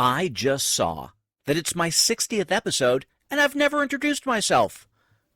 I just saw that it's my 60th episode, and I've never introduced myself.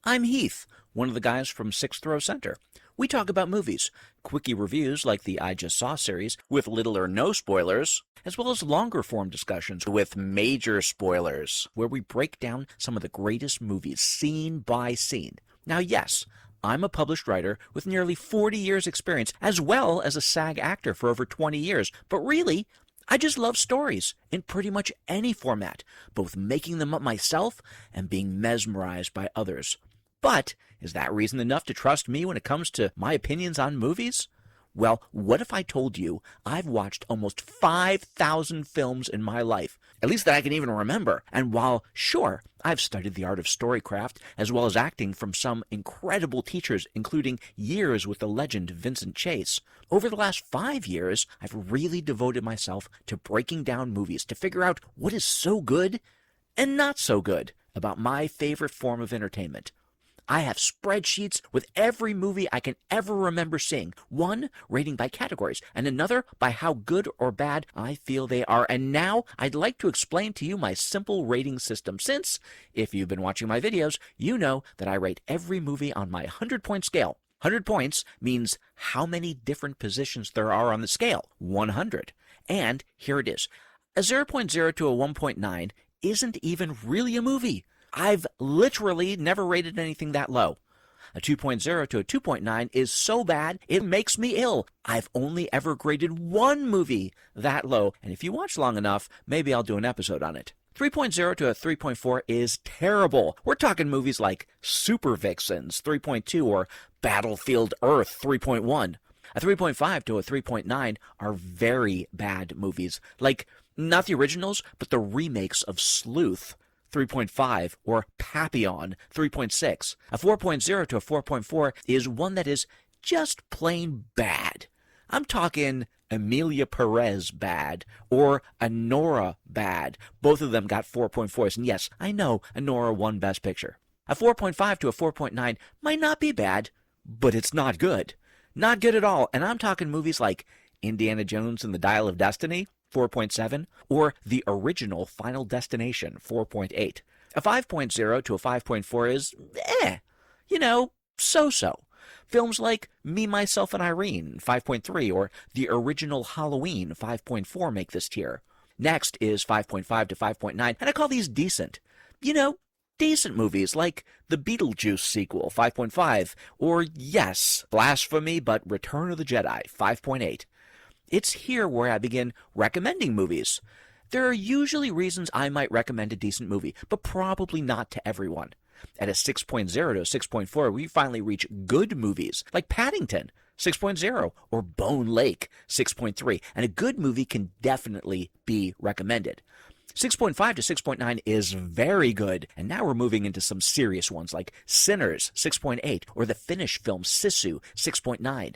I'm Heath, one of the guys from Sixth Row Center. We talk about movies, quickie reviews like the I Just Saw series with little or no spoilers, as well as longer form discussions with major spoilers, where we break down some of the greatest movies scene by scene. Now, yes, I'm a published writer with nearly 40 years experience, as well as a SAG actor for over 20 years, but really, I just love stories in pretty much any format, both making them up myself and being mesmerized by others. But is that reason enough to trust me when it comes to my opinions on movies? Well, what if I told you I've watched almost 5,000 films in my life, at least that I can even remember, and while, sure, I've studied the art of storycraft as well as acting from some incredible teachers, including years with the legend Vincent Chase, over the last 5 years, I've really devoted myself to breaking down movies to figure out what is so good and not so good about my favorite form of entertainment. I have spreadsheets with every movie I can ever remember seeing, one rating by categories, and another by how good or bad I feel they are. And now I'd like to explain to you my simple rating system, since, if you've been watching my videos, you know that I rate every movie on my 100-point scale. 100 points means how many different positions there are on the scale, 100. And here it is. A 0.0 to a 1.9 isn't even really a movie. I've literally never rated anything that low. A 2.0 to a 2.9 is so bad, it makes me ill. I've only ever graded one movie that low, and if you watch long enough, maybe I'll do an episode on it. 3.0 to a 3.4 is terrible. We're talking movies like Super Vixens 3.2 or Battlefield Earth 3.1. A 3.5 to a 3.9 are very bad movies, like not the originals, but the remakes of Sleuth 3.5 or Papillon 3.6. A 4.0 to a 4.4 is one that is just plain bad. I'm talking Emilia Perez bad or Anora bad. Both of them got 4.4s, and yes, I know Anora won Best Picture. A 4.5 to a 4.9 might not be bad, but it's not good. Not good at all, and I'm talking movies like Indiana Jones and the Dial of Destiny, 4.7, or the original Final Destination, 4.8. A 5.0 to a 5.4 is, so-so. Films like Me, Myself, and Irene, 5.3, or the original Halloween, 5.4 make this tier. Next is 5.5 to 5.9, and I call these decent. Decent movies like the Beetlejuice sequel, 5.5, or yes, blasphemy, but Return of the Jedi, 5.8. It's here where I begin recommending movies. There are usually reasons I might recommend a decent movie, but probably not to everyone. At a 6.0 to a 6.4, we finally reach good movies, like Paddington, 6.0, or Bone Lake, 6.3, and a good movie can definitely be recommended. 6.5 to 6.9 is very good, and now we're moving into some serious ones like Sinners, 6.8, or the Finnish film Sisu, 6.9.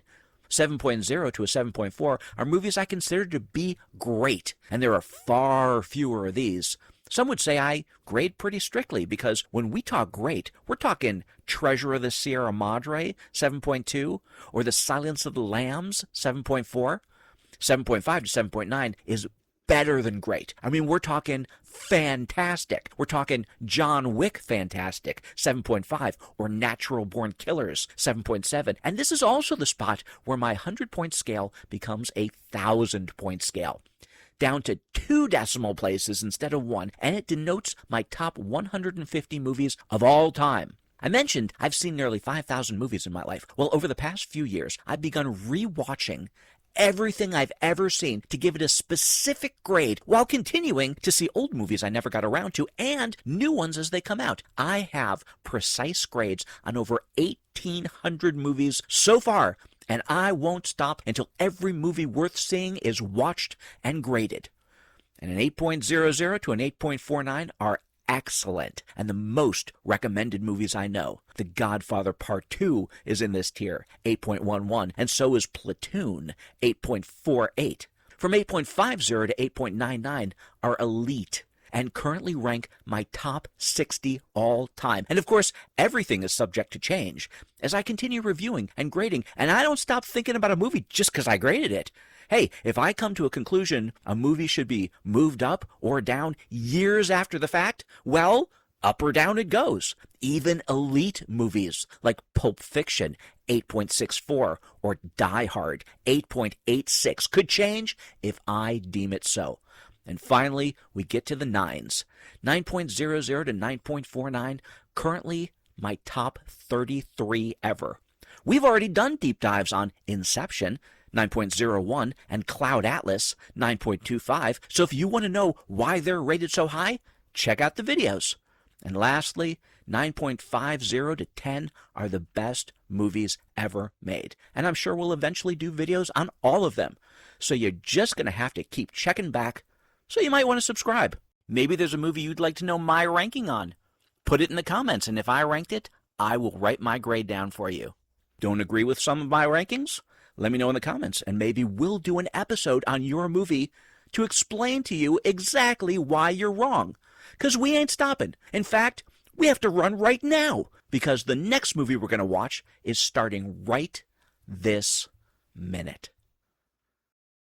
7.0 to a 7.4 are movies I consider to be great, and there are far fewer of these. Some would say I grade pretty strictly because when we talk great, we're talking Treasure of the Sierra Madre, 7.2, or The Silence of the Lambs, 7.4. 7.5 to 7.9 is better than great. I mean, we're talking fantastic. We're talking John Wick fantastic, 7.5, or Natural Born Killers, 7.7. And this is also the spot where my 100-point scale becomes a 1,000-point scale, down to 2 decimal places instead of 1, and it denotes my top 150 movies of all time. I mentioned I've seen nearly 5,000 movies in my life. Well, over the past few years, I've begun re-watching everything I've ever seen to give it a specific grade while continuing to see old movies I never got around to and new ones as they come out. I have precise grades on over 1,800 movies so far, and I won't stop until every movie worth seeing is watched and graded. And an 8.00 to an 8.49 are excellent and the most recommended movies I know. The Godfather Part 2 is in this tier, 8.11, and so is Platoon, 8.48. From 8.50 to 8.99 are elite and currently rank my top 60 all time. And of course, everything is subject to change as I continue reviewing and grading, and I don't stop thinking about a movie just because I graded it. Hey, if I come to a conclusion a movie should be moved up or down years after the fact, well, up or down it goes. Even elite movies like Pulp Fiction, 8.64, or Die Hard, 8.86, could change if I deem it so. And finally, we get to the 9s. 9.00 to 9.49, currently my top 33 ever. We've already done deep dives on Inception, 9.01, and Cloud Atlas, 9.25, so if you want to know why they're rated so high, check out the videos. And lastly, 9.50 to 10 are the best movies ever made. And I'm sure we'll eventually do videos on all of them. So you're just going to have to keep checking back. So you might want to subscribe. Maybe there's a movie you'd like to know my ranking on. Put it in the comments, and if I ranked it, I will write my grade down for you. Don't agree with some of my rankings? Let me know in the comments, and maybe we'll do an episode on your movie to explain to you exactly why you're wrong. Because we ain't stopping. In fact, we have to run right now, because the next movie we're going to watch is starting right this minute.